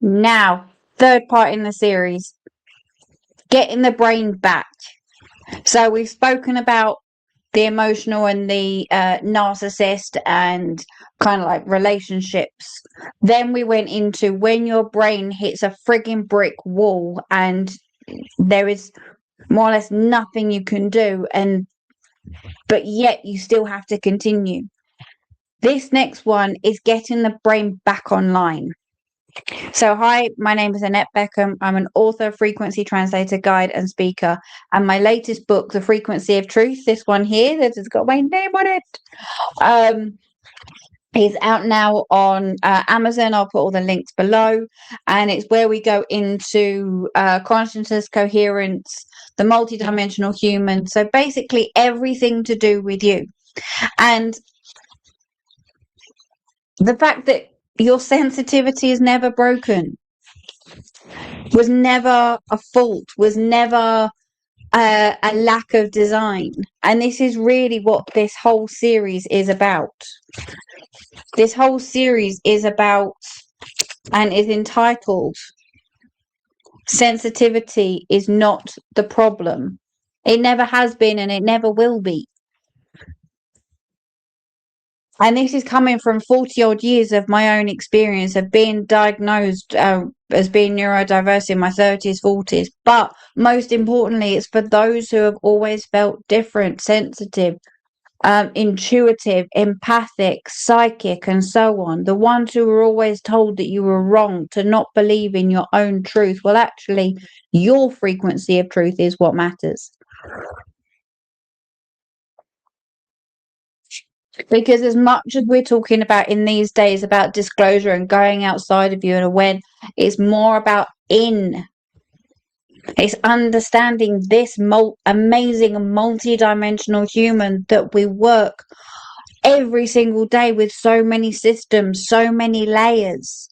Now, third part in the series, getting the brain back. So we've spoken about the emotional and the narcissist and kind of like relationships. Then we went into when your brain hits a frigging brick wall and there is more or less nothing you can do, but yet you still have to continue. This next one is getting the brain back online. So, hi, my name is Annette Beckham. I'm an author, frequency translator, guide, and speaker. And my latest book, The Frequency of Truth, this one here that has got my name on it, is out now on Amazon. I'll put all the links below. And it's where we go into consciousness, coherence, the multidimensional human. So, basically, everything to do with you. And the fact that your sensitivity is never broken, was never a fault, was never a lack of design. And this is really what this whole series is about. This whole series is about and is entitled Sensitivity is Not the Problem. It never has been and it never will be. And this is coming from 40 odd years of my own experience of being diagnosed as being neurodiverse in my 30s, 40s. But most importantly, it's for those who have always felt different, sensitive, intuitive, empathic, psychic, and so on. The ones who were always told that you were wrong, to not believe in your own truth. Well, actually, your frequency of truth is what matters. Because as much as we're talking about in these days about disclosure and going outside of you and when it's more about it's understanding this amazing multi-dimensional human that we work every single day with so many systems, so many layers.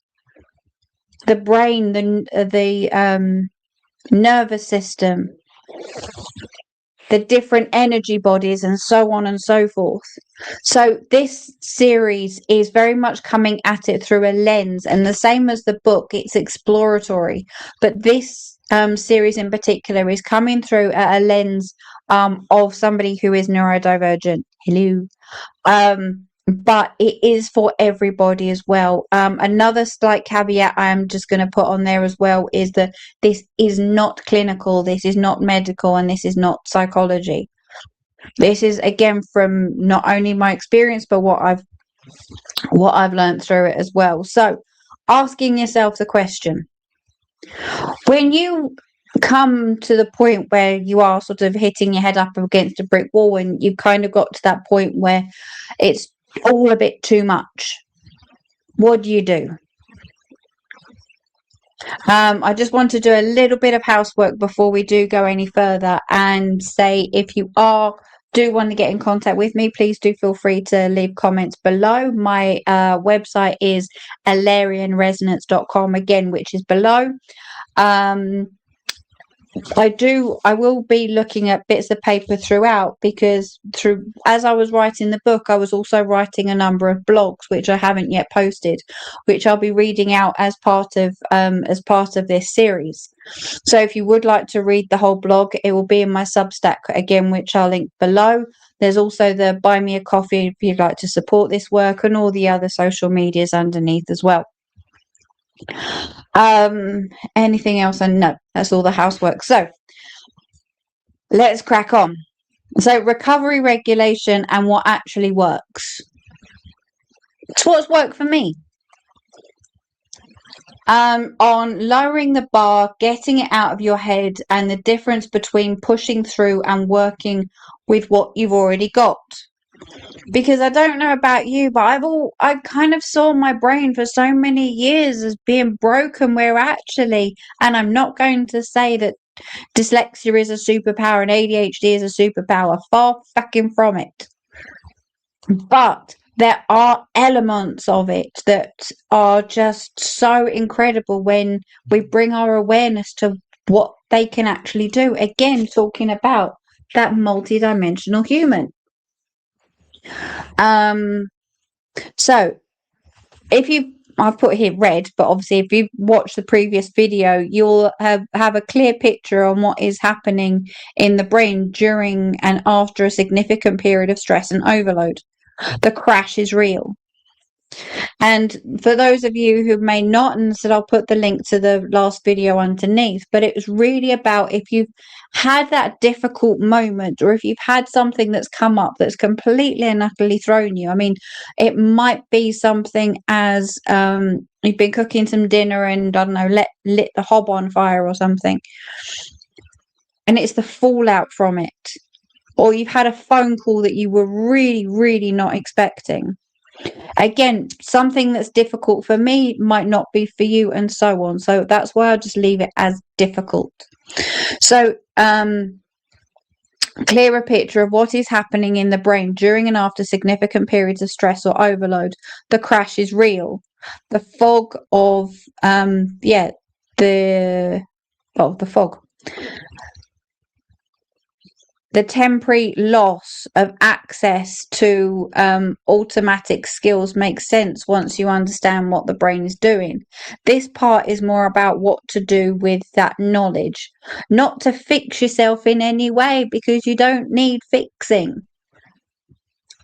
The brain, the nervous system, the different energy bodies, and so on and so forth. So this series is very much coming at it through a lens, and the same as the book, it's exploratory. But this series in particular is coming through at a lens of somebody who is neurodivergent. Hello. But it is for everybody as well. Another slight caveat I am just going to put on there as well is that this is not clinical, this is not medical, and this is not psychology. This is again from not only my experience but what I've learned through it as well. So asking yourself the question, when you come to the point where you are sort of hitting your head up against a brick wall and you've kind of got to that point where it's all a bit too much, what do? I just want to do a little bit of housework before we do go any further and say, if you do want to get in contact with me, please do feel free to leave comments below. My website is alarianresonance.com again, which is below. I will be looking at bits of paper throughout, because as I was writing the book, I was also writing a number of blogs which I haven't yet posted, which I'll be reading out as part of this series. So if you would like to read the whole blog, it will be in my Substack again, which I'll link below. There's also the Buy Me a Coffee if you'd like to support this work, and all the other social medias underneath as well. Anything else? And no, that's all the housework. So let's crack on. So recovery, regulation, and what actually works. It's what's worked for me. On lowering the bar, getting it out of your head, and the difference between pushing through and working with what you've already got. Because I don't know about you, but I kind of saw my brain for so many years as being broken, where actually, and I'm not going to say that dyslexia is a superpower and ADHD is a superpower, far fucking from it. But there are elements of it that are just so incredible when we bring our awareness to what they can actually do. Again, talking about that multidimensional human. So if you I've put here red, but obviously if you've watched the previous video, you'll have a clear picture on what is happening in the brain during and after a significant period of stress and overload. The crash is real. And for those of you who may not, and said I'll put the link to the last video underneath, but it was really about if you've had that difficult moment, or if you've had something that's come up that's completely and utterly thrown you. I mean, it might be something as you've been cooking some dinner and, I don't know, lit the hob on fire or something, and it's the fallout from it. Or you've had a phone call that you were really, really not expecting. Again, something that's difficult for me might not be for you, and so on. So that's why I just leave it as difficult. So clearer picture of what is happening in the brain during and after significant periods of stress or overload. The crash is real. The fog of the fog. The temporary loss of access to automatic skills makes sense once you understand what the brain is doing. This part is more about what to do with that knowledge, not to fix yourself in any way, because you don't need fixing.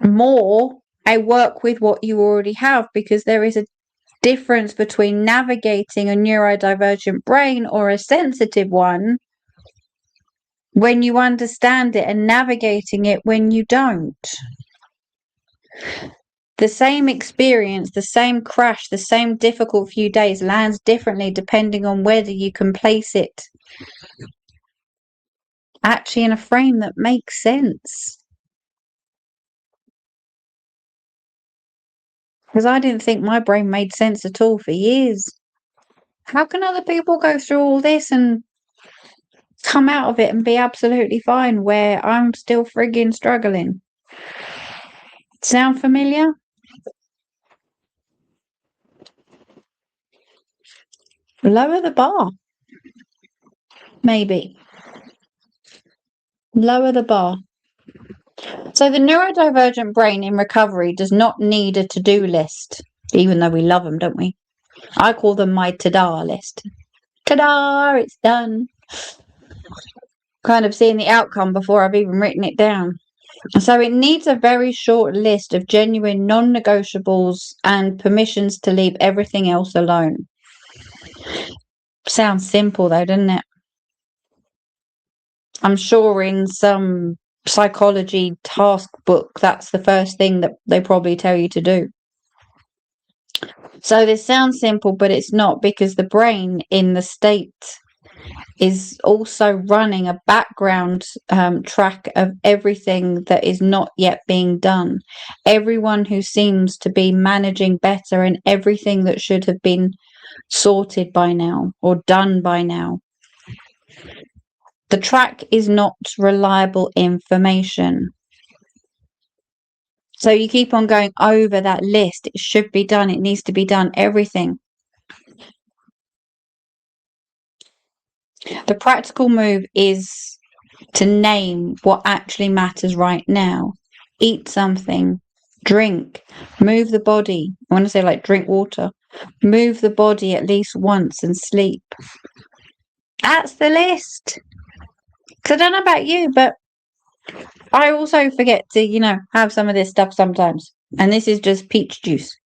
More, I work with what you already have, because there is a difference between navigating a neurodivergent brain or a sensitive one when you understand it, and navigating it when you don't. The same experience, the same crash, the same difficult few days lands differently depending on whether you can place it actually in a frame that makes sense. Because I didn't think my brain made sense at all for years. How can other people go through all this and come out of it and be absolutely fine, where I'm still frigging struggling? Sound familiar? Lower the bar. Maybe. Lower the bar. So the neurodivergent brain in recovery does not need a to-do list, even though we love them, don't we? I call them my ta-da list. Ta-da, it's done. Kind of seeing the outcome before I've even written it down. So it needs a very short list of genuine non-negotiables and permissions to leave everything else alone. Sounds simple though, doesn't it? I'm sure in some psychology task book, that's the first thing that they probably tell you to do. So this sounds simple, but it's not, because the brain in the state is also running a background track of everything that is not yet being done. Everyone who seems to be managing better, and everything that should have been sorted by now or done by now. The track is not reliable information. So you keep on going over that list. It should be done. It needs to be done. Everything. The practical move is to name what actually matters right now. Eat something. Drink. Move the body. I want to say like drink water. Move the body at least once and sleep. That's the list. Because I don't know about you, but I also forget to, have some of this stuff sometimes. And this is just peach juice.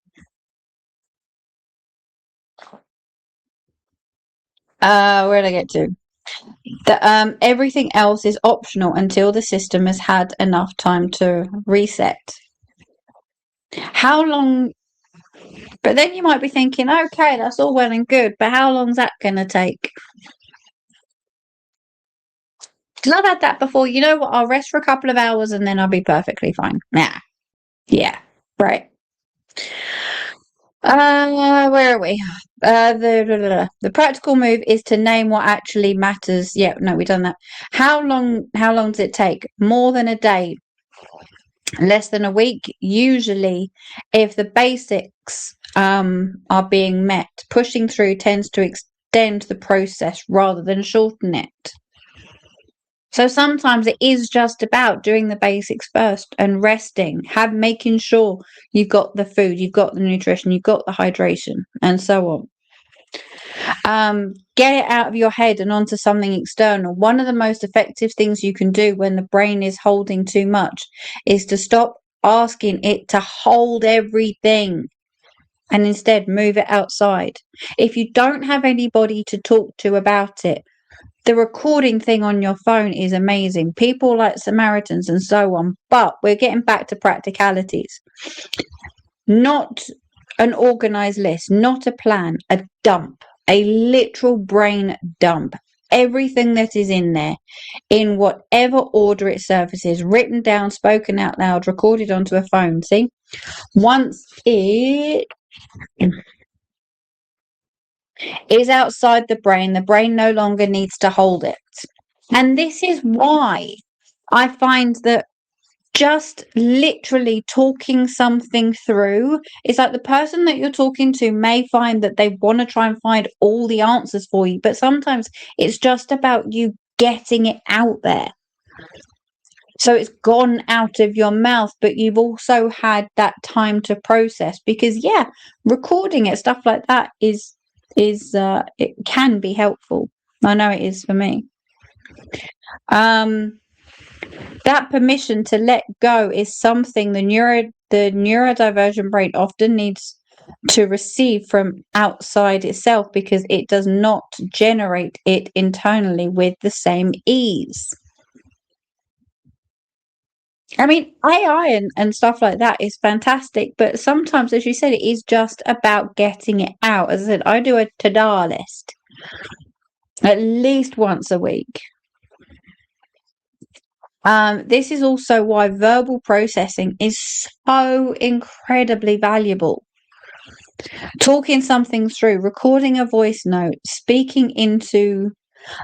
Where did I get to? Everything else is optional until the system has had enough time to reset. How long? But then you might be thinking, okay, that's all well and good, but how long's that going to take? Because I've had that before. You know what? I'll rest for a couple of hours and then I'll be perfectly fine. Yeah, right. Where are we? The practical move is to name what actually matters. Yeah, no, we've done that. How long does it take? More than a day? Less than a week? Usually, if the basics are being met, pushing through tends to extend the process rather than shorten it. So sometimes it is just about doing the basics first and resting, making sure you've got the food, you've got the nutrition, you've got the hydration. and so on. Get it out of your head and onto something external. One of the most effective things you can do when the brain is holding too much is to stop asking it to hold everything and instead move it outside. If you don't have anybody to talk to about it, the recording thing on your phone is amazing. People like Samaritans and so on, but we're getting back to practicalities. Not an organized list, not a plan, a dump, a literal brain dump. Everything that is in there, in whatever order it surfaces, written down, spoken out loud, recorded onto a phone. See? Once it is outside the brain no longer needs to hold it. And this is why I find that just literally talking something through, it's like the person that you're talking to may find that they want to try and find all the answers for you, but sometimes it's just about you getting it out there. So it's gone out of your mouth, but you've also had that time to process, because recording it, stuff like that is it can be helpful. I know it is for me. That permission to let go is something the neurodivergent brain often needs to receive from outside itself, because it does not generate it internally with the same ease. I mean, AI and stuff like that is fantastic, but sometimes, as you said, it is just about getting it out. As I said, I do a to-do list at least once a week. This is also why verbal processing is so incredibly valuable. Talking something through, recording a voice note, speaking into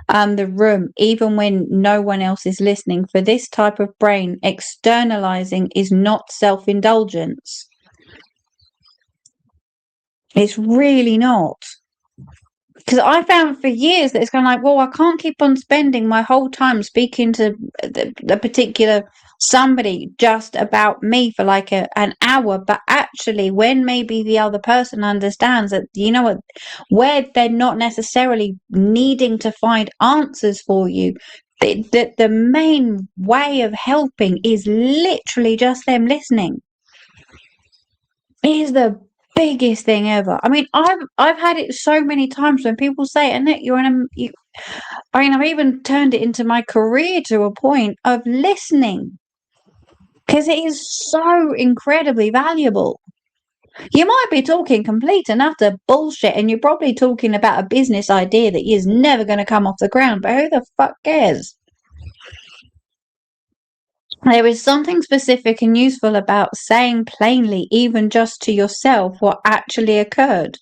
the room, even when no one else is listening. For this type of brain, externalizing is not self-indulgence. It's really not. Because I found for years that it's kind of like, well, I can't keep on spending my whole time speaking to the particular somebody just about me for like an hour. But actually, when maybe the other person understands that, you know what, where they're not necessarily needing to find answers for you, the main way of helping is literally just them listening. It is the biggest thing ever. I mean, I've had it so many times when people say, "Annette, I mean, I've even turned it into my career to a point of listening, because it is so incredibly valuable. You might be talking complete and utter bullshit, and you're probably talking about a business idea that is never going to come off the ground, but who the fuck cares? There is something specific and useful about saying plainly, even just to yourself, what actually occurred.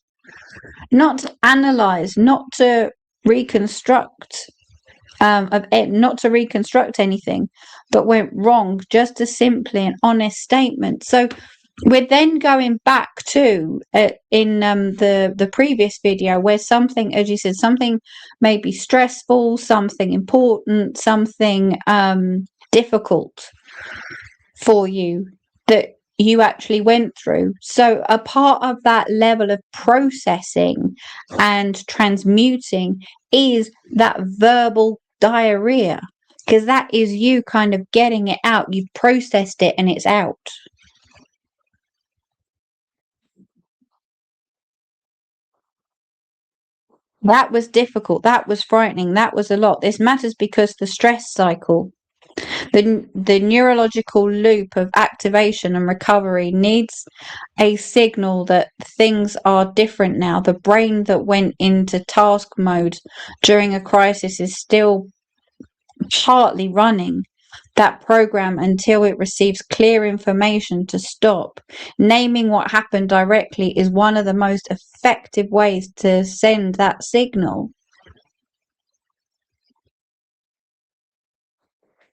Not to analyze, not to reconstruct, not to reconstruct anything that went wrong, just a simply an honest statement. So we're then going back to in the previous video, where something, as you said, something may be stressful, something important, something difficult for you that you actually went through. So a part of that level of processing and transmuting is that verbal diarrhea, because that is you kind of getting it out. You've processed it and it's out. That was difficult. That was frightening. That was a lot. This matters because the stress cycle, the neurological loop of activation and recovery, needs a signal that things are different now. The brain that went into task mode during a crisis is still partly running that program until it receives clear information to stop. Naming what happened directly is one of the most effective ways to send that signal.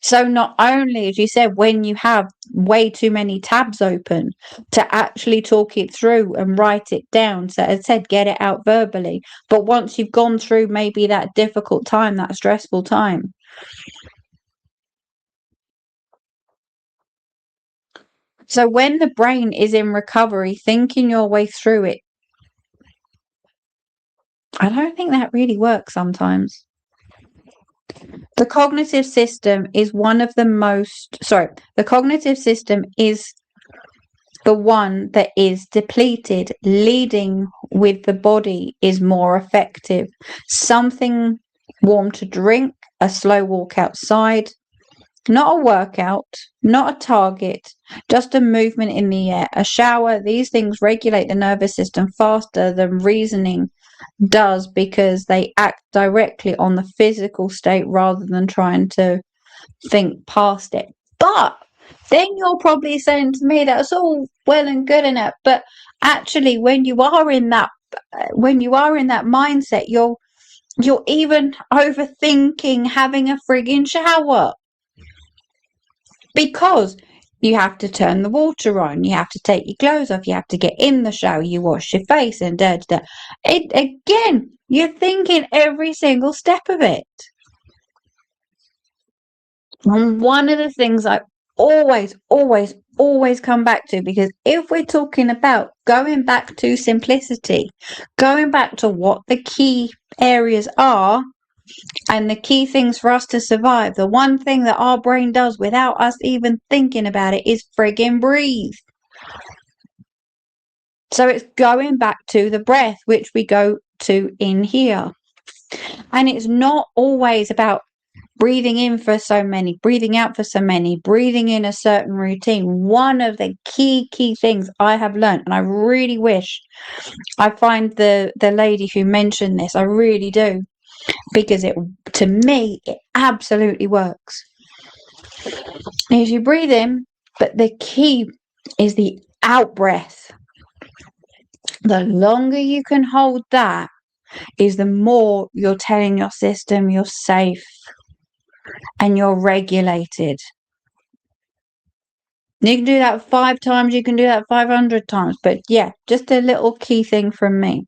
So not only, as you said, when you have way too many tabs open, to actually talk it through and write it down. So as I said, get it out verbally. But once you've gone through maybe that difficult time, that stressful time, so when the brain is in recovery, thinking your way through it I don't think that really works sometimes. The cognitive system is the cognitive system is the one that is depleted. Leading with the body is more effective. Something warm to drink, a slow walk outside, not a workout, not a target, just a movement in the air, a shower. These things regulate the nervous system faster than reasoning does because they act directly on the physical state rather than trying to think past it. But then you're probably saying to me that's all well and good in it, but actually when you are in that mindset, you're even overthinking having a frigging shower because you have to turn the water on, you have to take your clothes off, you have to get in the shower, you wash your face and again, you're thinking every single step of it. And one of the things I always come back to, because if we're talking about going back to simplicity, going back to what the key areas are and the key things for us to survive, the one thing that our brain does without us even thinking about it is friggin' breathe. So it's going back to the breath, which we go to in here. And it's not always about breathing in for so many, breathing out for so many, breathing in a certain routine. One of the key things I have learned, and I really wish I find the lady who mentioned this, I really do, because to me it absolutely works, is you breathe in, but the key is the out breath. The longer you can hold that is the more you're telling your system you're safe and you're regulated. You can do that 5 times, you can do that 500 times, but yeah, just a little key thing from me.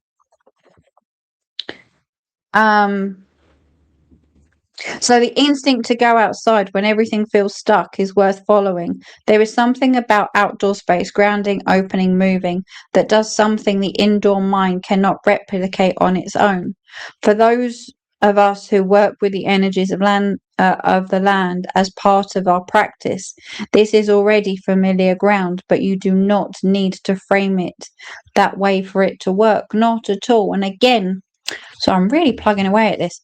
So the instinct to go outside when everything feels stuck is worth following. There is something about outdoor space, grounding, opening, moving, that does something the indoor mind cannot replicate on its own. For those of us who work with the energies of the land as part of our practice, this is already familiar ground, but you do not need to frame it that way for it to work. Not at all. And again, so I'm really plugging away at this.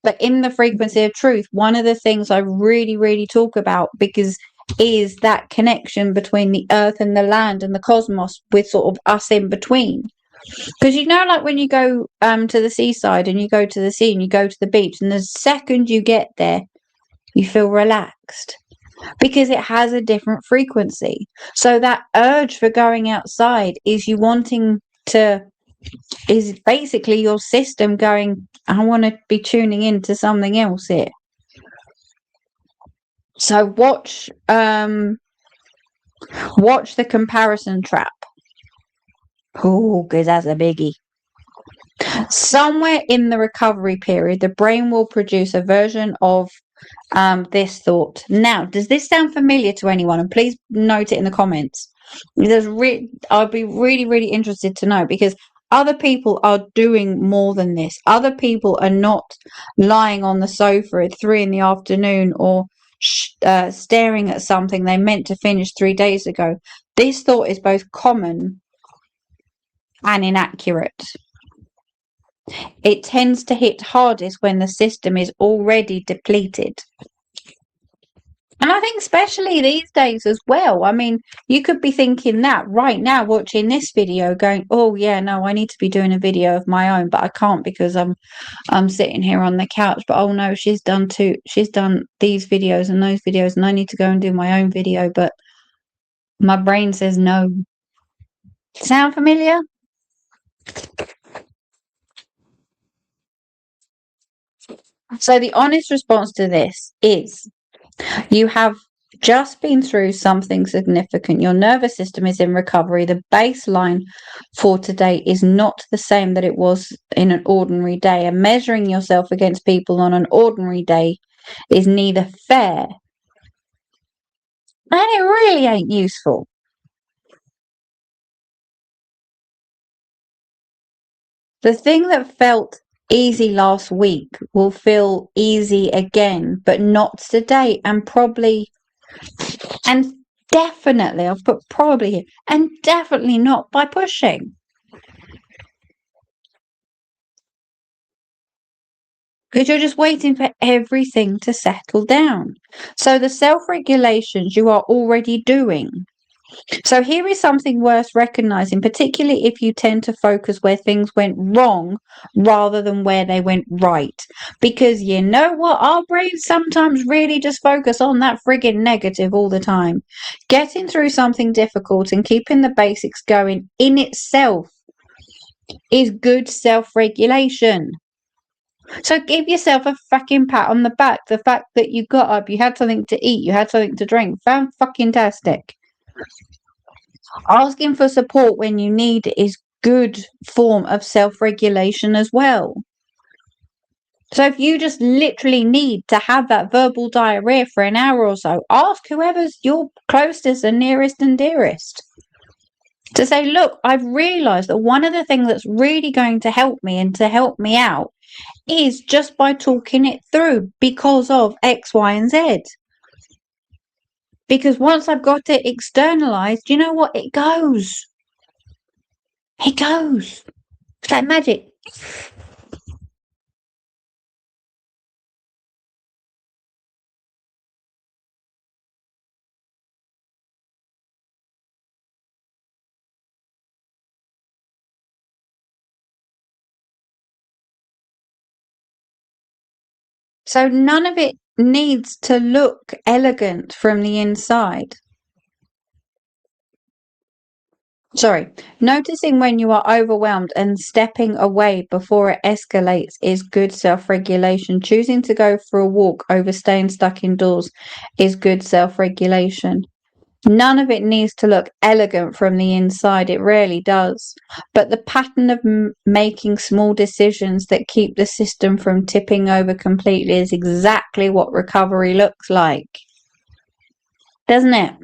But in the frequency of truth, one of the things I really talk about, because is that connection between the earth and the land and the cosmos, with sort of us in between. Because like when you go to the seaside and you go to the sea and you go to the beach, and the second you get there, you feel relaxed because it has a different frequency. So that urge for going outside is is basically your system going, I want to be tuning into something else here. So watch the comparison trap. Oh, because that's a biggie. Somewhere in the recovery period, the brain will produce a version of this thought. Now, does this sound familiar to anyone? And please note it in the comments. I'd be really interested to know, because other people are doing more than this. Other people are not lying on the sofa at 3 PM or staring at something they meant to finish 3 days ago. This thought is both common and inaccurate. It tends to hit hardest when the system is already depleted. And I think especially these days as well. I mean, you could be thinking that right now, watching this video, going, oh yeah, no, I need to be doing a video of my own, but I can't because I'm sitting here on the couch. But oh no, she's done these videos and those videos, and I need to go and do my own video. But my brain says no. Sound familiar? So the honest response to this is, you have just been through something significant. Your nervous system is in recovery. The baseline for today is not the same that it was in an ordinary day. And measuring yourself against people on an ordinary day is neither fair, and it really ain't useful. The thing that felt easy last week will feel easy again, but not today, and probably, and definitely, I've put probably here, and definitely not by pushing. Because you're just waiting for everything to settle down. So the self-regulations you are already doing. So here is something worth recognizing, particularly if you tend to focus where things went wrong rather than where they went right. Because you know what? Our brains sometimes really just focus on that friggin' negative all the time. Getting through something difficult and keeping the basics going in itself is good self-regulation. So give yourself a fucking pat on the back. The fact that you got up, you had something to eat, you had something to drink, found fucking tastic. Asking for support when you need it is good form of self-regulation as well. So if you just literally need to have that verbal diarrhea for an hour or so, ask whoever's your closest and nearest and dearest to say, look, I've realised that one of the things that's really going to help me and to help me out is just by talking it through because of X, Y, and Z. Because once I've got it externalized, you know what? It goes. It goes. It's like magic. So none of it needs to look elegant from the inside. Sorry, noticing when you are overwhelmed and stepping away before it escalates is good self-regulation. Choosing to go for a walk over staying stuck indoors is good self-regulation. None of it needs to look elegant from the inside. It rarely does. But the pattern of making small decisions that keep the system from tipping over completely is exactly what recovery looks like. Doesn't it?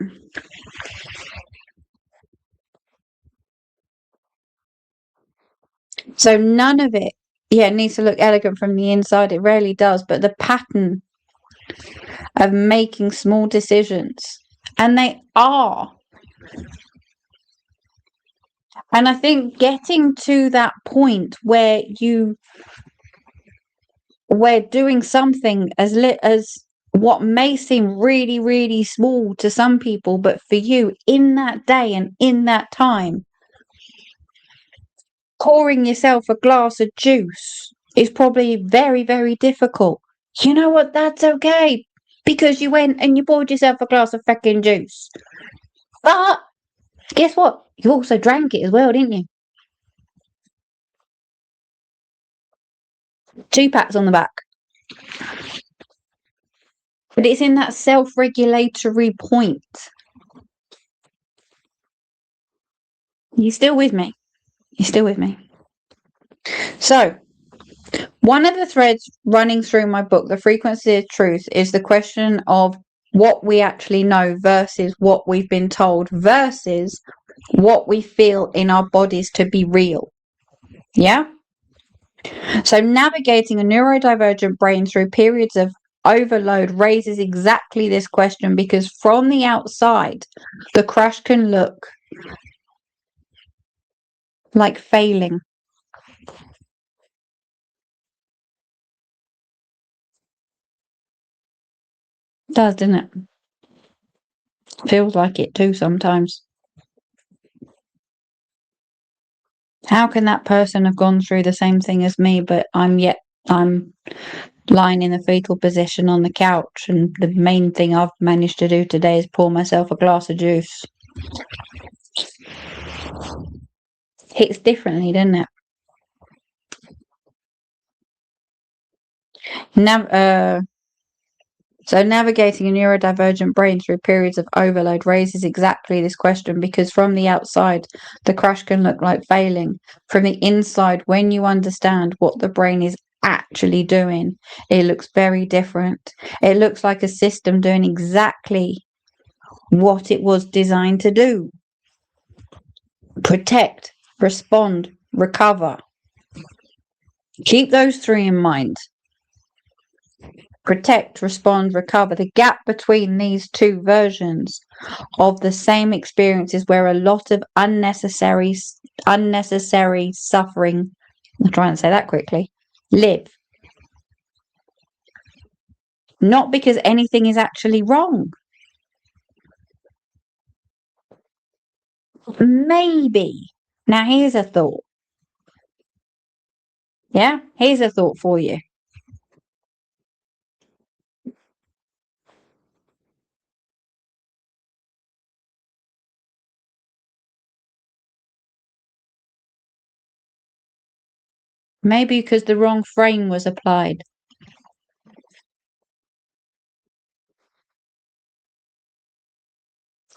So none of it, it needs to look elegant from the inside. It rarely does. But the pattern of making small decisions, and they are. And I think getting to that point where we're doing something as what may seem really, really small to some people, but for you in that day and in that time, pouring yourself a glass of juice is probably very, very difficult. You know what? That's okay, because you went and you poured yourself a glass of fucking juice. But guess what? You also drank it as well, didn't you? 2 pats on the back. But it's in that self-regulatory point. You still with me? You still with me? So, one of the threads running through my book, The Frequency of Truth, is the question of what we actually know versus what we've been told versus what we feel in our bodies to be real. Yeah? So, navigating a neurodivergent brain through periods of overload raises exactly this question, because from the outside, the crash can look like failing. It does, doesn't it? Feels like it too sometimes. How can that person have gone through the same thing as me, but I'm lying in the fetal position on the couch, and the main thing I've managed to do today is pour myself a glass of juice. Hits differently, doesn't it? So navigating a neurodivergent brain through periods of overload raises exactly this question, because from the outside, the crash can look like failing. From the inside, when you understand what the brain is actually doing, it looks very different. It looks like a system doing exactly what it was designed to do: protect, respond, recover. Keep those three in mind. Protect, respond, recover. The gap between these two versions of the same experience is where a lot of unnecessary suffering, I'll try and say that quickly, live. Not because anything is actually wrong. Maybe. Now here's a thought. Yeah, here's a thought for you. Maybe because the wrong frame was applied.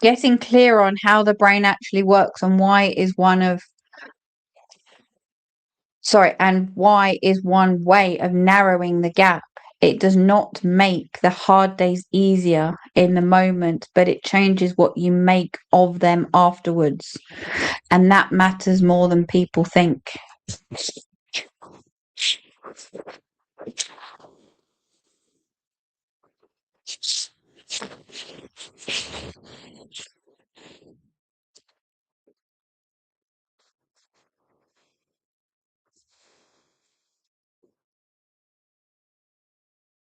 Getting clear on how the brain actually works and why is one of and why is one way of narrowing the gap. It does not make the hard days easier in the moment, but it changes what you make of them afterwards. And that matters more than people think.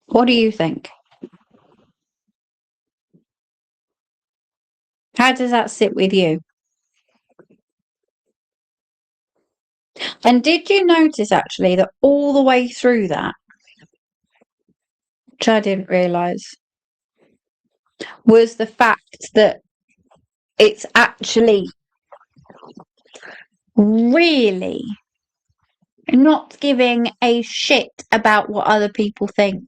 What do you think? How does that sit with you? And did you notice actually that all the way through that, which I didn't realise, was the fact that it's actually really not giving a shit about what other people think.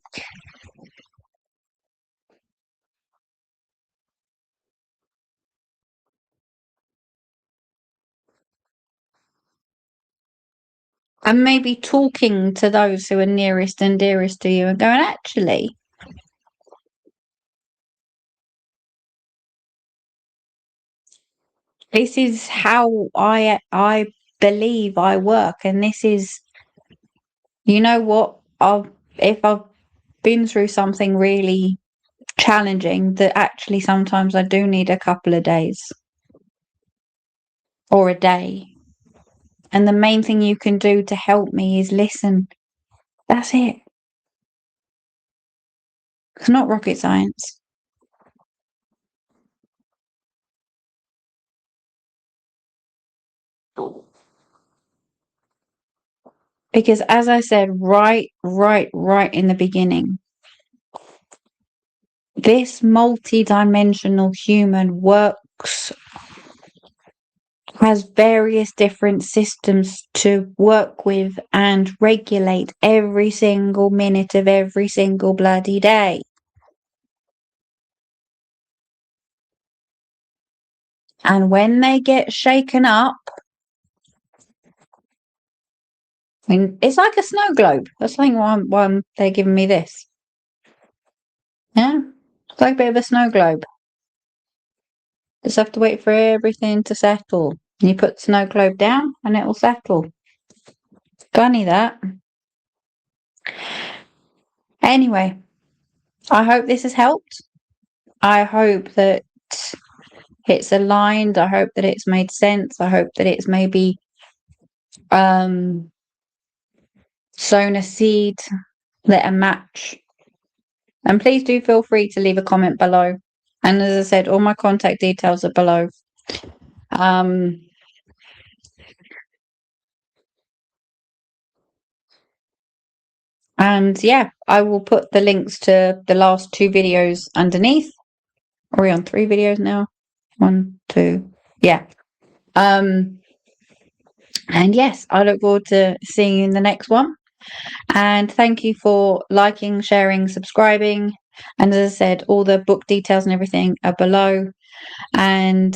And maybe talking to those who are nearest and dearest to you and going, actually, this is how I believe I work, and this is, you know what, if I've been through something really challenging, that actually sometimes I do need a couple of days or a day. And the main thing you can do to help me is listen. That's it. It's not rocket science. Because as I said, right in the beginning, this multi-dimensional human works, has various different systems to work with and regulate every single minute of every single bloody day. And when they get shaken up, I mean, it's like a snow globe. That's why they're giving me this. Yeah, it's like a bit of a snow globe. Just have to wait for everything to settle. You put the snow globe down and it will settle. Funny that. Anyway, I hope this has helped. I hope that it's aligned. I hope that it's made sense. I hope that it's maybe sown a seed, lit a match. And please do feel free to leave a comment below. And as I said, all my contact details are below. And yeah, I will put the links to the last 2 videos underneath. Are we on 3 videos now? 1, 2. Yeah. And yes, I look forward to seeing you in the next one. And thank you for liking, sharing, subscribing. And as I said, all the book details and everything are below. And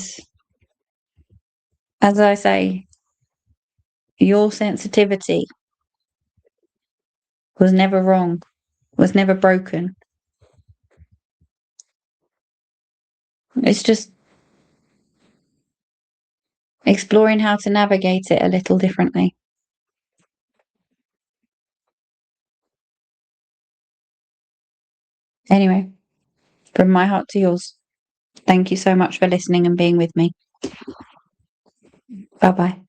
as I say, your sensitivity was never wrong, was never broken. It's just exploring how to navigate it a little differently. Anyway, from my heart to yours, thank you so much for listening and being with me. Bye bye.